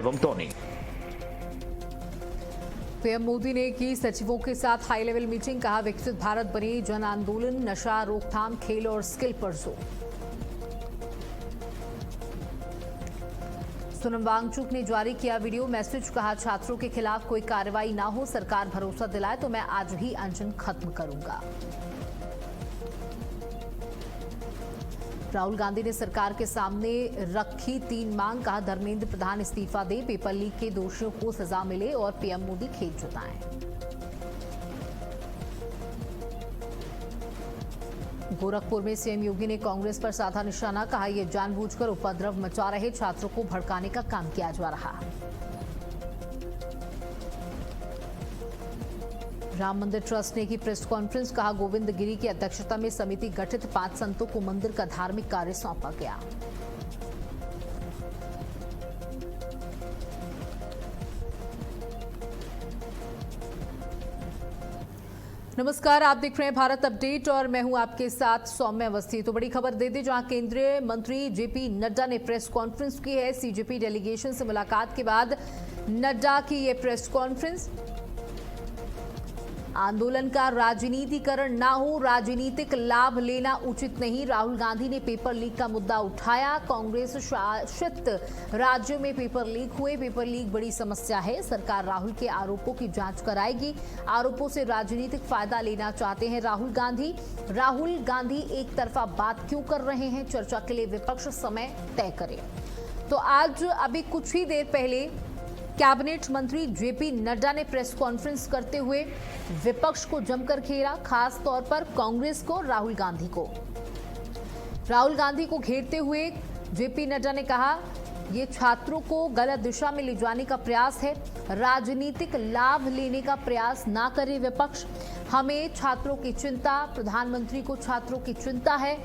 एवं Tony. PM Modi ने की सचिवों के साथ हाई लेवल मीटिंग, कहा विकसित भारत बने जन आंदोलन, नशा रोकथाम, खेल और स्किल पर जोर। सोनम वांगचुक ने जारी किया वीडियो मैसेज, कहा छात्रों के खिलाफ कोई कार्रवाई ना हो, सरकार भरोसा दिलाए तो मैं आज ही अनशन खत्म करूंगा। राहुल गांधी ने सरकार के सामने रखी 3 मांग, कहा धर्मेंद्र प्रधान इस्तीफा दे, पेपर लीक के दोषियों को सजा मिले और पीएम मोदी खेद जताएं। गोरखपुर में सीएम योगी ने कांग्रेस पर साधा निशाना, कहा यह जानबूझकर उपद्रव मचा रहे छात्रों को भड़काने का काम किया जा रहा। राम मंदिर ट्रस्ट ने की प्रेस कॉन्फ्रेंस, कहा गोविंद गिरी की अध्यक्षता में समिति गठित, 5 संतों को मंदिर का धार्मिक कार्य सौंपा गया। नमस्कार, आप देख रहे हैं भारत अपडेट और मैं हूं आपके साथ सौम्य अवस्थी। तो बड़ी खबर दे दी, जहां केंद्रीय मंत्री जेपी नड्डा ने प्रेस कॉन्फ्रेंस की है। सीजेपी डेलीगेशन से मुलाकात के बाद नड्डा की ये प्रेस कॉन्फ्रेंस। आंदोलन का राजनीतिकरण ना हो, राजनीतिक लाभ लेना उचित नहीं, राहुल गांधी ने पेपर लीक का मुद्दा उठाया। कांग्रेस शासित राज्यों में पेपर लीक हुए, पेपर लीक बड़ी समस्या है, सरकार राहुल के आरोपों की जांच कराएगी। आरोपों से राजनीतिक फायदा लेना चाहते हैं राहुल गांधी एक तरफा बात क्यों कर रहे हैं, चर्चा के लिए विपक्ष समय तय करे। तो आज अभी कुछ ही देर पहले कैबिनेट मंत्री जेपी नड्डा ने प्रेस कॉन्फ्रेंस करते हुए विपक्ष को जमकर घेरा, खास तौर पर कांग्रेस को, राहुल गांधी को घेरते हुए जेपी नड्डा ने कहा ये छात्रों को गलत दिशा में ले जाने का प्रयास है, राजनीतिक लाभ लेने का प्रयास ना करे विपक्ष। हमें छात्रों की चिंता, प्रधानमंत्री को छात्रों की चिंता है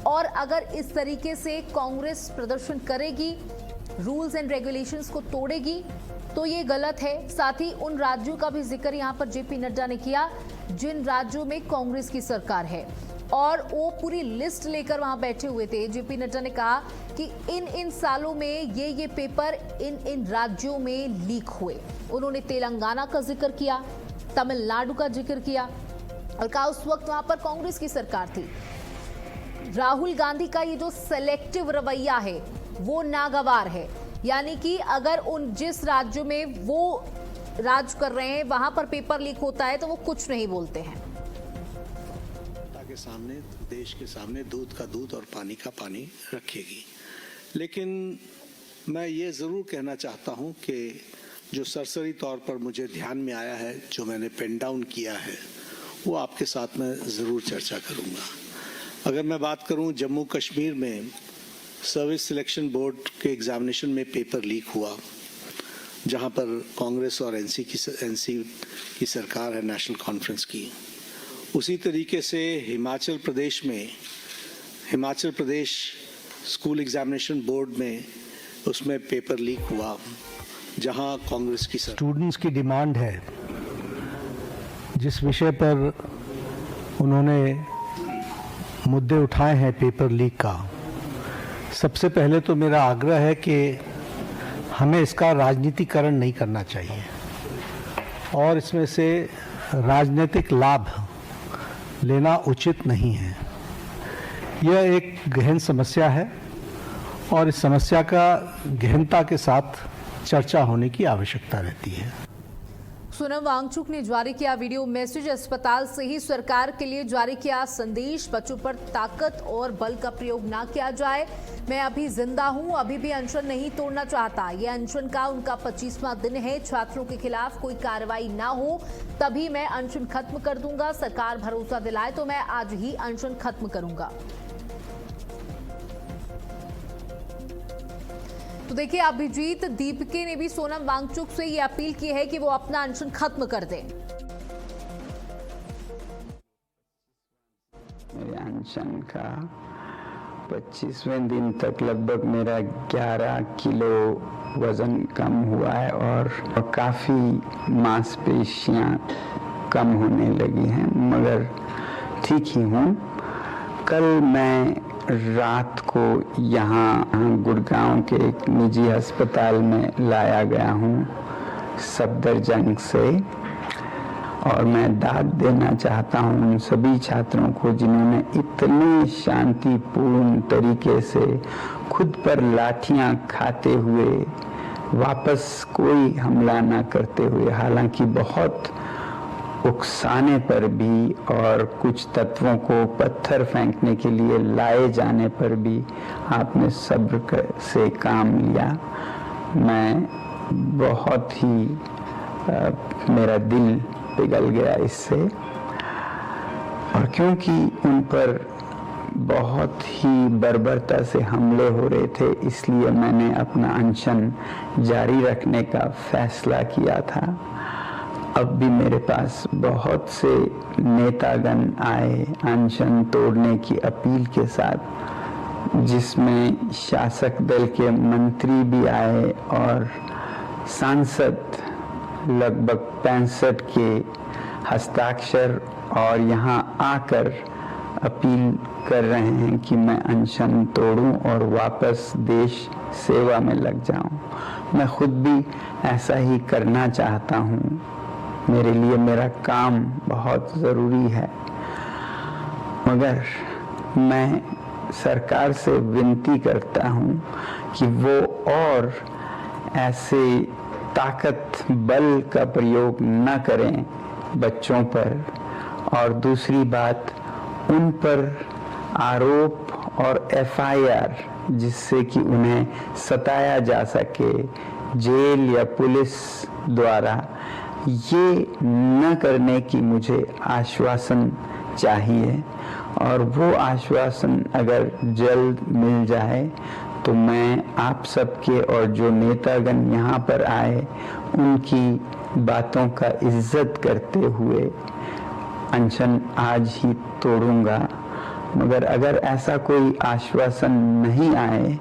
और अगर इस तरीके से कांग्रेस प्रदर्शन करेगी, रूल्स एंड रेगुलेशंस को तोड़ेगी तो ये गलत है। साथ ही उन राज्यों का भी जिक्र यहां पर जेपी नड्डा ने किया जिन राज्यों में कांग्रेस की सरकार है और वो पूरी लिस्ट लेकर वहां बैठे हुए थे। जेपी नड्डा ने कहा कि इन सालों में ये पेपर इन राज्यों में लीक हुए। उन्होंने तेलंगाना का जिक्र किया, तमिलनाडु का जिक्र किया और कहा उस वक्त वहां पर कांग्रेस की सरकार थी। राहुल गांधी का ये जो सेलेक्टिव रवैया है वो नागवार है, यानी कि अगर जिस राज्यों में वो राज कर रहे हैं वहां पर पेपर लीक होता है तो वो कुछ नहीं बोलते हैं। के सामने, देश के सामने दूध का दूध और पानी का पानी रखेगी। लेकिन मैं ये जरूर कहना चाहता हूं कि जो सरसरी तौर पर मुझे ध्यान में आया है, जो मैंने पेन डाउन किया है, वो आपके साथ मैं जरूर चर्चा करूंगा। अगर मैं बात करूं जम्मू कश्मीर में सर्विस सिलेक्शन बोर्ड के एग्जामिनेशन में पेपर लीक हुआ, जहां पर कांग्रेस और एनसी की सरकार है, नेशनल कॉन्फ्रेंस की। उसी तरीके से Himachal Pradesh school examination board में उसमें पेपर लीक हुआ, जहां कांग्रेस की स्टूडेंट्स की डिमांड है, जिस विषय पर उन्होंने मुद्दे उठाए हैं पेपर लीक का। सबसे पहले तो मेरा आग्रह है कि हमें इसका राजनीतिकरण नहीं करना चाहिए और इसमें से राजनीतिक लाभ लेना उचित नहीं है। यह एक गहन समस्या है और इस समस्या का गहनता के साथ चर्चा होने की आवश्यकता रहती है। सोनम वांगचुक ने जारी किया वीडियो मैसेज, अस्पताल से ही सरकार के लिए जारी किया संदेश, बच्चों पर ताकत और बल का प्रयोग ना किया जाए। मैं अभी जिंदा हूं, अभी भी अनशन नहीं तोड़ना चाहता। यह अनशन का उनका 25वां दिन है। छात्रों के खिलाफ कोई कार्रवाई ना हो तभी मैं अनशन खत्म कर दूंगा, सरकार भरोसा दिलाए तो मैं आज ही अनशन खत्म करूंगा। तो देखिए, अभिजीत दीपके ने भी सोनम वांगचुक से ये अपील की है कि वो अपना अनशन खत्म कर दें। मेरे अनशन का 25वें दिन तक लगभग मेरा 11 किलो वजन कम हुआ है और काफ़ी मांसपेशियां कम होने लगी हैं, मगर ठीक ही हूँ। कल मैं रात को यहाँ गुड़गांव के एक निजी अस्पताल में लाया गया हूँ सफदरजंग से। और मैं दाद देना चाहता हूँ उन सभी छात्रों को जिन्होंने इतने शांतिपूर्ण तरीके से खुद पर लाठियाँ खाते हुए वापस कोई हमला न करते हुए, हालांकि बहुत उकसाने पर भी और कुछ तत्वों को पत्थर फेंकने के लिए लाए जाने पर भी आपने सब्र से काम लिया। मैं बहुत ही मेरा दिल पिघल गया इससे। और क्योंकि उन पर बहुत ही बर्बरता से हमले हो रहे थे, इसलिए मैंने अपना अनशन जारी रखने का फैसला किया था। अब भी मेरे पास बहुत से नेतागण आए अनशन तोड़ने की अपील के साथ, जिसमें शासक दल के मंत्री भी आए और सांसद लगभग 65 के हस्ताक्षर और यहाँ आकर अपील कर रहे हैं कि मैं अनशन तोड़ूं और वापस देश सेवा में लग जाऊं। मैं खुद भी ऐसा ही करना चाहता हूं। मेरे लिए मेरा काम बहुत ज़रूरी है, मगर मैं सरकार से विनती करता हूं कि वो और ऐसे ताकत बल का प्रयोग न करें बच्चों पर। और दूसरी बात, उन पर आरोप और एफआईआर जिससे कि उन्हें सताया जा सके जेल या पुलिस द्वारा, ये न करने की मुझे आश्वासन चाहिए। और वो आश्वासन अगर जल्द मिल जाए तो मैं आप सबके और जो नेतागण यहाँ पर आए उनकी बातों का इज्जत करते हुए अनशन आज ही तोड़ूंगा। मगर अगर ऐसा कोई आश्वासन नहीं आए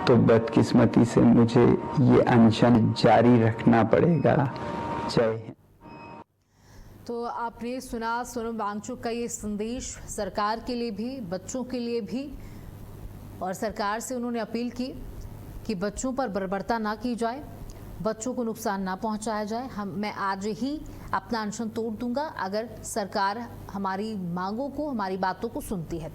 तो बदकिस्मती से मुझे ये अनशन जारी रखना पड़ेगा। जय हिंद। तो आपने सुना सोनम वांगचुक का ये संदेश सरकार के लिए भी, बच्चों के लिए भी। और सरकार से उन्होंने अपील की कि बच्चों पर बर्बरता ना की जाए, बच्चों को नुकसान ना पहुंचाया जाए। मैं आज ही अपना अनशन तोड़ दूंगा अगर सरकार हमारी मांगों को, हमारी बातों को सुनती है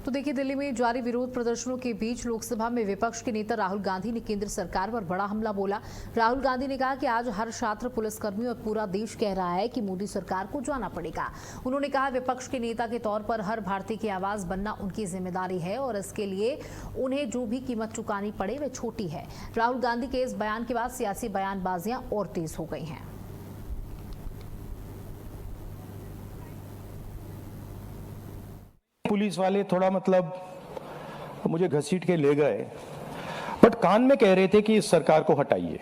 तो देखिए, दिल्ली में जारी विरोध प्रदर्शनों के बीच लोकसभा में विपक्ष के नेता राहुल गांधी ने केंद्र सरकार पर बड़ा हमला बोला। राहुल गांधी ने कहा कि आज हर छात्र, पुलिसकर्मी और पूरा देश कह रहा है कि मोदी सरकार को जाना पड़ेगा। उन्होंने कहा विपक्ष के नेता के तौर पर हर भारतीय की आवाज बनना उनकी जिम्मेदारी है और इसके लिए उन्हें जो भी कीमत चुकानी पड़े वह छोटी है। राहुल गांधी के इस बयान के बाद सियासी बयानबाजियां और तेज हो गई हैं। पुलिस वाले थोड़ा मतलब मुझे घसीट के ले गए, बट कान में कह रहे थे कि इस सरकार को हटाइए।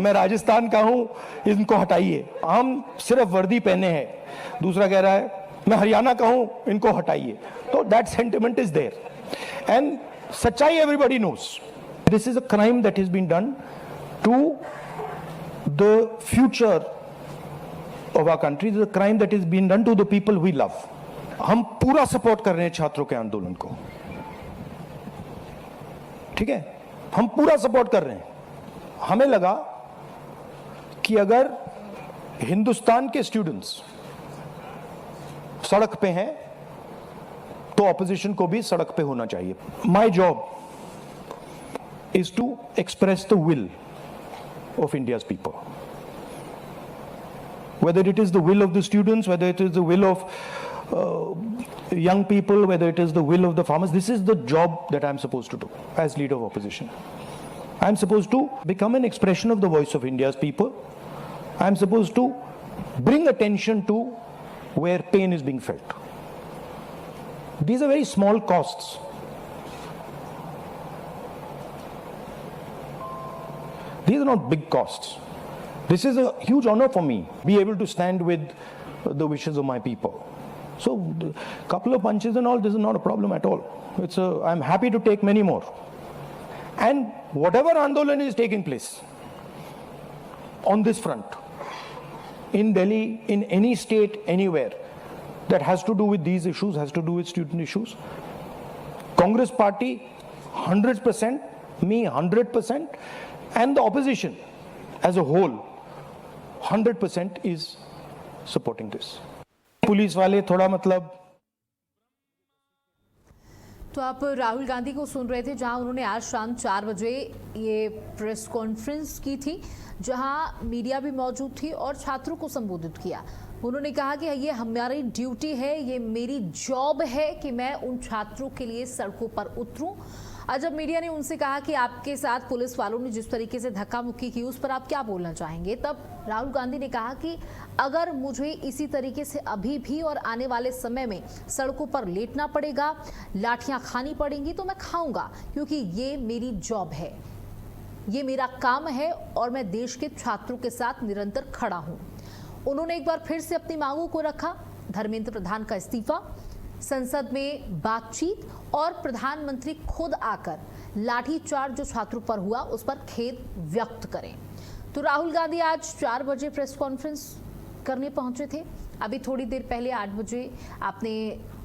मैं राजस्थान का हूं, इनको हटाइए। हम सिर्फ वर्दी पहने हैं। दूसरा कह रहा है मैं हरियाणा का हूं, इनको हटाइए। तो that sentiment is there and सच्चाई everybody knows. This is a crime that is been done to the future of our country. This is a crime that is being done to the people we love. हम पूरा support कर रहे हैं छात्रों के आंदोलन को, ठीक है, हम पूरा सपोर्ट कर रहे हैं। हमें लगा कि अगर हिंदुस्तान के स्टूडेंट्स सड़क पे हैं तो ऑपोजिशन को भी सड़क पे होना चाहिए। My job is to express the will of India's people, whether it is the will of the students, whether it is the will of young people, whether it is the will of the farmers. This is the job that I'm supposed to do as leader of opposition. I'm supposed to become an expression of the voice of India's people. I'm supposed to bring attention to where pain is being felt. These are very small costs. These are not big costs. This is a huge honor for me, be able to stand with the wishes of my people. So, a couple of punches and all, this is not a problem at all. I'm happy to take many more. And whatever Andolan is taking place on this front, in Delhi, in any state, anywhere, that has to do with these issues, has to do with student issues. Congress party 100%, me 100%, and the opposition as a whole 100% is supporting this. Police वाले थोड़ा मतलब तो आप राहुल गांधी को सुन रहे थे, जहां उन्होंने आज शाम 4 बजे ये प्रेस कॉन्फ्रेंस की थी, जहां मीडिया भी मौजूद थी और छात्रों को संबोधित किया। उन्होंने कहा कि ये हमारी ड्यूटी है, ये मेरी जॉब है कि मैं उन छात्रों के लिए सड़कों पर उतरूं। और जब मीडिया ने उनसे कहा कि आपके साथ पुलिस वालों ने जिस तरीके से धक्का मुक्की की, उस पर आप क्या बोलना चाहेंगे, तब राहुल गांधी ने कहा कि अगर मुझे इसी तरीके से अभी भी और आने वाले समय में सड़कों पर लेटना पड़ेगा, लाठियां खानी पड़ेंगी, तो मैं खाऊंगा, क्योंकि ये मेरी जॉब है, ये मेरा काम है और मैं देश के छात्रों के साथ निरंतर खड़ा हूं। उन्होंने एक बार फिर से अपनी मांगों को रखा, धर्मेंद्र प्रधान का इस्तीफा, संसद में बातचीत और प्रधानमंत्री खुद आकर लाठीचार्ज जो छात्रों पर हुआ उस पर खेद व्यक्त करें। तो राहुल गांधी आज 4 बजे प्रेस कॉन्फ्रेंस करने पहुंचे थे। अभी थोड़ी देर पहले 8 बजे आपने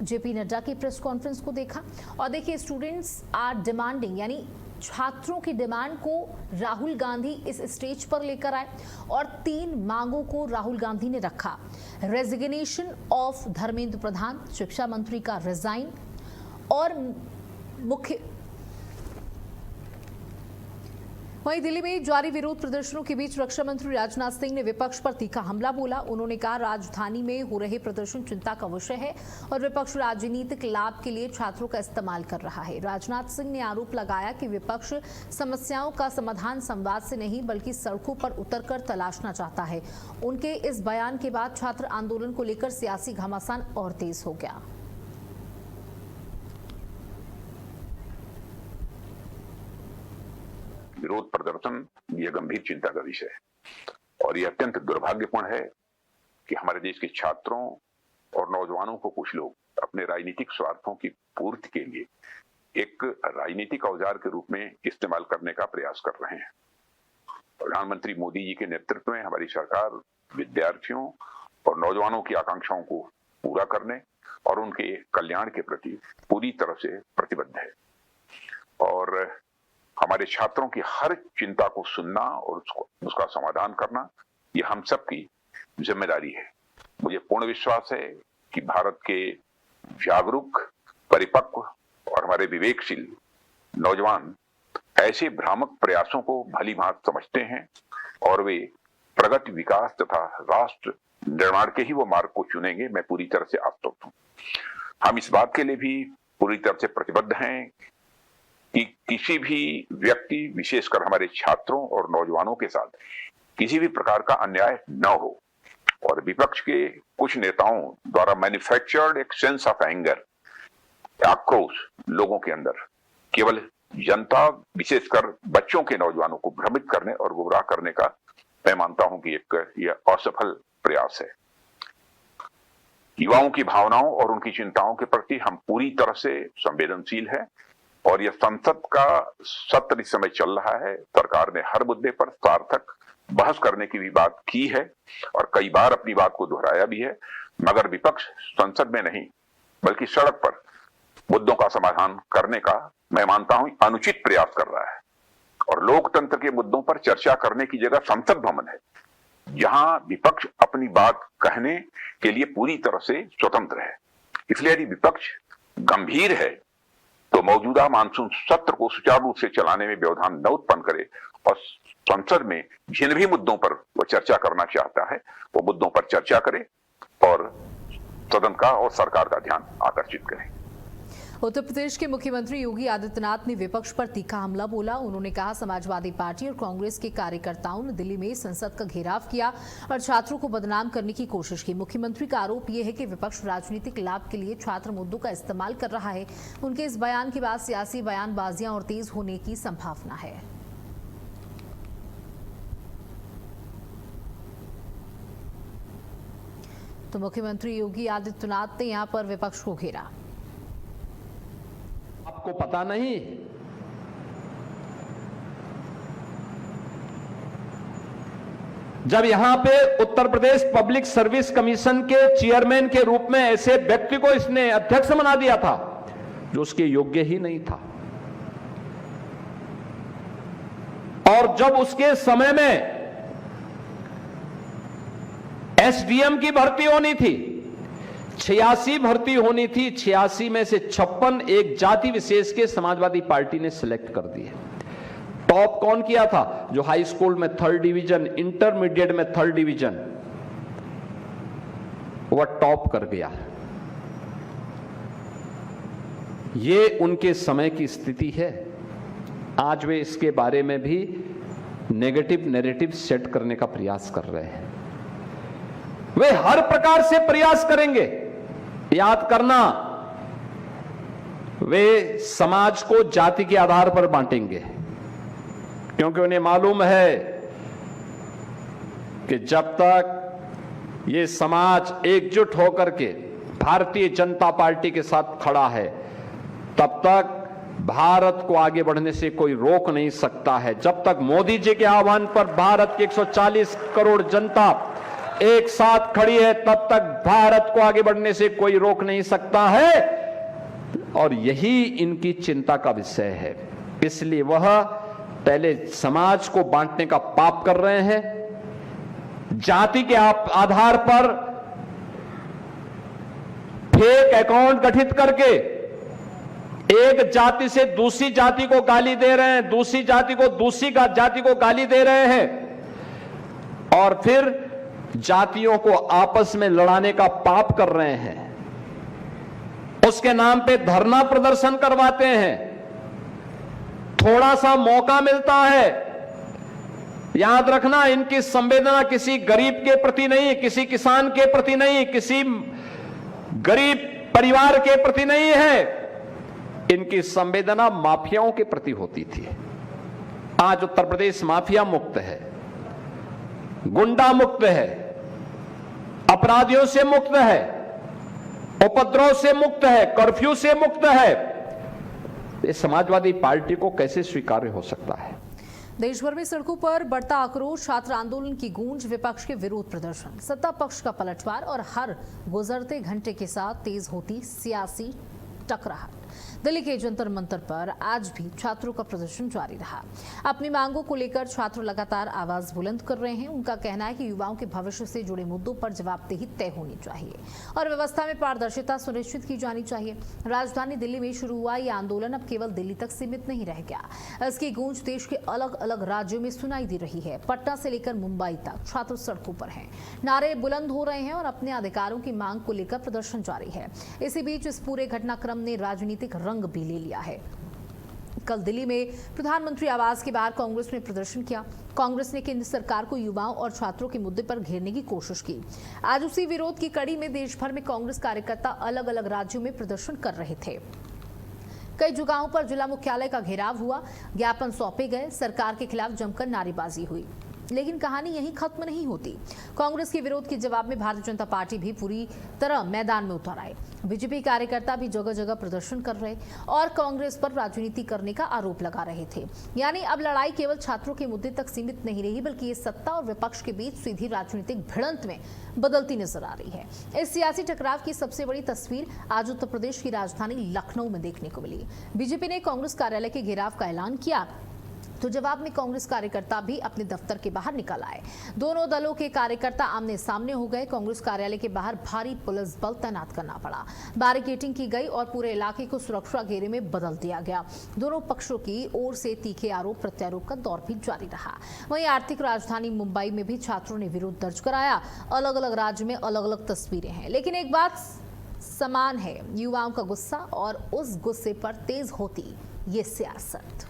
जेपी नड्डा की प्रेस कॉन्फ्रेंस को देखा। और देखिए, स्टूडेंट्स आर डिमांडिंग, यानी छात्रों की डिमांड को राहुल गांधी इस स्टेज पर लेकर आए और 3 मांगों को राहुल गांधी ने रखा। रेजिग्नेशन ऑफ धर्मेंद्र प्रधान, शिक्षा मंत्री का रिजाइन, और मुख्य वहीं दिल्ली में जारी विरोध प्रदर्शनों के बीच रक्षा मंत्री राजनाथ सिंह ने विपक्ष पर तीखा हमला बोला। उन्होंने कहा, राजधानी में हो रहे प्रदर्शन चिंता का विषय है और विपक्ष राजनीतिक लाभ के लिए छात्रों का इस्तेमाल कर रहा है। राजनाथ सिंह ने आरोप लगाया कि विपक्ष समस्याओं का समाधान संवाद से नहीं बल्कि सड़कों पर उतरकर तलाशना चाहता है। उनके इस बयान के बाद छात्र आंदोलन को लेकर सियासी घमासान और तेज हो गया। विरोध प्रदर्शन यह गंभीर चिंता का विषय है और यह अत्यंत दुर्भाग्यपूर्ण है कि हमारे देश के छात्रों और नौजवानों को कुछ लोग अपने राजनीतिक स्वार्थों की पूर्ति के लिए एक राजनीतिक औजार के रूप में इस्तेमाल करने का प्रयास कर रहे हैं। प्रधानमंत्री मोदी जी के नेतृत्व में हमारी सरकार विद्यार्थियों और नौजवानों की आकांक्षाओं को पूरा करने और उनके कल्याण के प्रति पूरी तरह से प्रतिबद्ध है और हमारे छात्रों की हर चिंता को सुनना और उसका समाधान करना ये हम सब की जिम्मेदारी है। मुझे पूर्ण विश्वास है कि भारत के जागरूक, परिपक्व और हमारे विवेकशील नौजवान ऐसे भ्रामक प्रयासों को भली भांति समझते हैं और वे प्रगति, विकास तथा राष्ट्र निर्माण के ही वो मार्ग को चुनेंगे। मैं पूरी तरह से आश्वस्त हूं। हम इस बात के लिए भी पूरी तरह से प्रतिबद्ध हैं कि किसी भी व्यक्ति, विशेषकर हमारे छात्रों और नौजवानों के साथ किसी भी प्रकार का अन्याय न हो और विपक्ष के कुछ नेताओं द्वारा मैन्युफैक्चर्ड एक सेंस ऑफ एंगर, आक्रोश लोगों के अंदर केवल जनता, विशेषकर बच्चों के नौजवानों को भ्रमित करने और गुमराह करने का मैं मानता हूं कि यह असफल प्रयास है। युवाओं की भावनाओं और उनकी चिंताओं के प्रति हम पूरी तरह से संवेदनशील हैं और यह संसद का सत्र इस समय चल रहा है। सरकार ने हर मुद्दे पर सार्थक बहस करने की भी बात की है और कई बार अपनी बात को दोहराया भी है, मगर विपक्ष संसद में नहीं बल्कि सड़क पर मुद्दों का समाधान करने का मैं मानता हूं अनुचित प्रयास कर रहा है और लोकतंत्र के मुद्दों पर चर्चा करने की जगह संसद भवन है, जहां विपक्ष अपनी बात कहने के लिए पूरी तरह से स्वतंत्र है। इसलिए यदि विपक्ष गंभीर है तो मौजूदा मानसून सत्र को सुचारू रूप से चलाने में व्यवधान न उत्पन्न करे और संसद में जिन भी मुद्दों पर वो चर्चा करना चाहता है वो मुद्दों पर चर्चा करे और सदन का और सरकार का ध्यान आकर्षित करे। उत्तर प्रदेश के मुख्यमंत्री योगी आदित्यनाथ ने विपक्ष पर तीखा हमला बोला। उन्होंने कहा, समाजवादी पार्टी और कांग्रेस के कार्यकर्ताओं ने दिल्ली में संसद का घेराव किया और छात्रों को बदनाम करने की कोशिश की। मुख्यमंत्री का आरोप यह है कि विपक्ष राजनीतिक लाभ के लिए छात्र मुद्दों का इस्तेमाल कर रहा है। उनके इस बयान के बाद सियासी बयानबाजियां और तेज होने की संभावना है। तो मुख्यमंत्री योगी आदित्यनाथ ने यहां पर विपक्ष को घेरा। आपको पता नहीं, जब यहां पे Uttar Pradesh public service commission के चेयरमैन के रूप में ऐसे व्यक्ति को इसने अध्यक्ष बना दिया था जो उसके योग्य ही नहीं था। और जब उसके समय में एसडीएम की भर्ती होनी थी, 86 भर्ती होनी थी, 86 में से 56 एक जाति विशेष के समाजवादी पार्टी ने सिलेक्ट कर दिए। टॉप कौन किया था? जो हाई स्कूल में 3rd डिवीजन, इंटरमीडिएट में 3rd डिवीजन, वह टॉप कर गया। ये उनके समय की स्थिति है। आज वे इसके बारे में भी नेगेटिव नैरेटिव सेट करने का प्रयास कर रहे हैं। वे हर प्रकार से प्रयास करेंगे। याद करना, वे समाज को जाति के आधार पर बांटेंगे, क्योंकि उन्हें मालूम है कि जब तक ये समाज एकजुट होकर के भारतीय जनता पार्टी के साथ खड़ा है, तब तक भारत को आगे बढ़ने से कोई रोक नहीं सकता है। जब तक मोदी जी के आह्वान पर भारत की 140 करोड़ जनता एक साथ खड़ी है, तब तक भारत को आगे बढ़ने से कोई रोक नहीं सकता है। और यही इनकी चिंता का विषय है। इसलिए वह पहले समाज को बांटने का पाप कर रहे हैं, जाति के आधार पर फेक अकाउंट गठित करके एक जाति से दूसरी जाति को गाली दे रहे हैं, दूसरी जाति को दूसरी जाति को गाली दे रहे हैं, और फिर जातियों को आपस में लड़ाने का पाप कर रहे हैं। उसके नाम पे धरना प्रदर्शन करवाते हैं। थोड़ा सा मौका मिलता है, याद रखना, इनकी संवेदना किसी गरीब के प्रति नहीं, किसी किसान के प्रति नहीं, किसी गरीब परिवार के प्रति नहीं है। इनकी संवेदना माफियाओं के प्रति होती थी। आज उत्तर प्रदेश माफिया मुक्त है, गुंडा मुक्त है, अपराधियों से मुक्त है, उपद्रव से मुक्त है, कर्फ्यू से मुक्त है। ये समाजवादी पार्टी को कैसे स्वीकार्य हो सकता है? देश भर में सड़कों पर बढ़ता आक्रोश, छात्र आंदोलन की गूंज, विपक्ष के विरोध प्रदर्शन, सत्ता पक्ष का पलटवार और हर गुजरते घंटे के साथ तेज होती सियासी टकराहट। दिल्ली के जंतर मंतर पर आज भी छात्रों का प्रदर्शन जारी रहा। अपनी मांगों को लेकर छात्र लगातार आवाज बुलंद कर रहे हैं। उनका कहना है कि युवाओं के भविष्य से जुड़े मुद्दों पर जवाबदेही तय होनी चाहिए और व्यवस्था में पारदर्शिता सुनिश्चित की जानी चाहिए। राजधानी दिल्ली में शुरू हुआ यह आंदोलन अब केवल दिल्ली तक सीमित नहीं रह गया। इसकी गूंज देश के अलग अलग राज्यों में सुनाई दे रही है। पटना से लेकर मुंबई तक छात्र सड़कों पर हैं, नारे बुलंद हो रहे हैं और अपने अधिकारों की मांग को लेकर प्रदर्शन जारी है। इसी बीच इस पूरे घटनाक्रम ने राजनीतिक रंग भी ले लिया है। कल दिल्ली में प्रधानमंत्री आवास के बाहर कांग्रेस ने प्रदर्शन किया। कांग्रेस ने केंद्र सरकार को युवाओं और छात्रों के मुद्दे पर घेरने की कोशिश की। आज उसी विरोध की कड़ी में देश भर में कांग्रेस कार्यकर्ता अलग अलग राज्यों में प्रदर्शन कर रहे थे। कई जगहों पर जिला मुख्यालय का घेराव हुआ, ज्ञापन सौंपे गए, सरकार के खिलाफ जमकर नारेबाजी हुई। लेकिन कहानी यहीं खत्म नहीं होती। कांग्रेस के विरोध के जवाब में भारतीय जनता पार्टी भी पूरी तरह मैदान में उतर आए। बीजेपी कार्यकर्ता भी जगह जगह प्रदर्शन कर रहे और कांग्रेस पर राजनीति करने का आरोप लगा रहे थे। यानी अब लड़ाई केवल छात्रों के मुद्दे तक सीमित नहीं रही, बल्कि ये सत्ता और विपक्ष के बीच सीधी राजनीतिक भिड़ंत में बदलती नजर आ रही है। इस सियासी टकराव की सबसे बड़ी तस्वीर आज उत्तर प्रदेश की राजधानी लखनऊ में देखने को मिली। बीजेपी ने कांग्रेस कार्यालय के घेराव का ऐलान किया तो जवाब में कांग्रेस कार्यकर्ता भी अपने दफ्तर के बाहर निकल आए। दोनों दलों के कार्यकर्ता आमने सामने हो गए। कांग्रेस कार्यालय के बाहर भारी पुलिस बल तैनात करना पड़ा, बैरिकेडिंग की गई और पूरे इलाके को सुरक्षा घेरे में बदल दिया गया। दोनों पक्षों की ओर से तीखे आरोप प्रत्यारोप का दौर भी जारी रहा। वहीं आर्थिक राजधानी मुंबई में भी छात्रों ने विरोध दर्ज कराया। अलग अलग राज्य में अलग अलग तस्वीरें हैं, लेकिन एक बात समान है, युवाओं का गुस्सा और उस गुस्से पर तेज होती ये सियासत।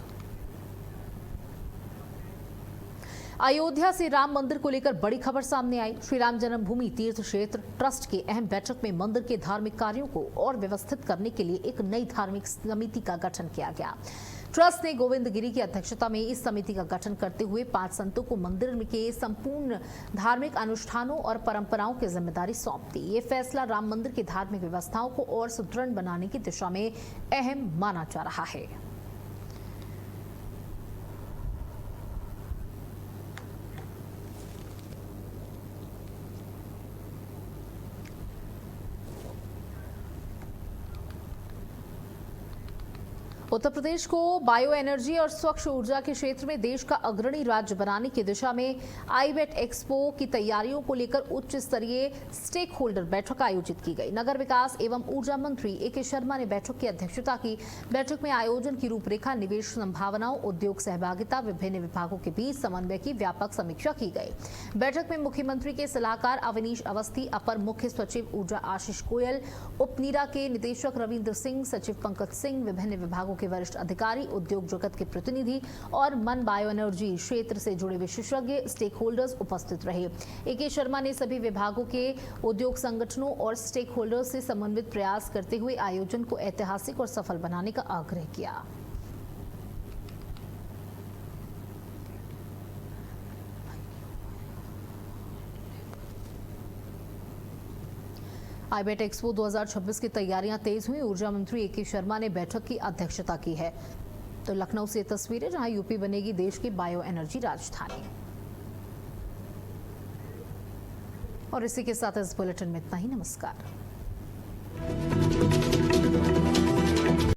अयोध्या से राम मंदिर को लेकर बड़ी खबर सामने आई। श्री राम जन्मभूमि तीर्थ क्षेत्र ट्रस्ट की अहम बैठक में मंदिर के धार्मिक कार्यों को और व्यवस्थित करने के लिए एक नई धार्मिक समिति का गठन किया गया। ट्रस्ट ने गोविंद गिरी की अध्यक्षता में इस समिति का गठन करते हुए 5 संतों को मंदिर के संपूर्ण धार्मिक अनुष्ठानों और परंपराओं की जिम्मेदारी सौंप दी। ये फैसला राम मंदिर की धार्मिक व्यवस्थाओं को और सुदृढ़ बनाने की दिशा में अहम माना जा रहा है। उत्तर प्रदेश को बायो एनर्जी और स्वच्छ ऊर्जा के क्षेत्र में देश का अग्रणी राज्य बनाने की दिशा में आईबेट एक्सपो की तैयारियों को लेकर उच्च स्तरीय स्टेक होल्डर बैठक आयोजित की गई। नगर विकास एवं ऊर्जा मंत्री ए.के. शर्मा ने बैठक की अध्यक्षता की। बैठक में आयोजन की रूपरेखा, निवेश संभावनाओं, उद्योग सहभागिता, विभिन्न विभागों के बीच समन्वय की व्यापक समीक्षा की गई। बैठक में मुख्यमंत्री के सलाहकार अवनीश अवस्थी, अपर मुख्य सचिव ऊर्जा आशीष गोयल, उपनीरा के निदेशक रविंद्र सिंह, सचिव पंकज सिंह, विभिन्न विभागों के वरिष्ठ अधिकारी, उद्योग जगत के प्रतिनिधि और मन बायो एनर्जी क्षेत्र से जुड़े विशेषज्ञ स्टेक होल्डर्स उपस्थित रहे। ए.के. शर्मा ने सभी विभागों के उद्योग संगठनों और स्टेक होल्डर्स से समन्वित प्रयास करते हुए आयोजन को ऐतिहासिक और सफल बनाने का आग्रह किया। आईबेट एक्सपो 2026 की तैयारियां तेज हुई। ऊर्जा मंत्री ए.के. शर्मा ने बैठक की अध्यक्षता की है। तो लखनऊ से तस्वीरें, जहां यूपी बनेगी देश की बायो एनर्जी राजधानी। और इसी के साथ इस बुलेटिन में इतना ही। नमस्कार।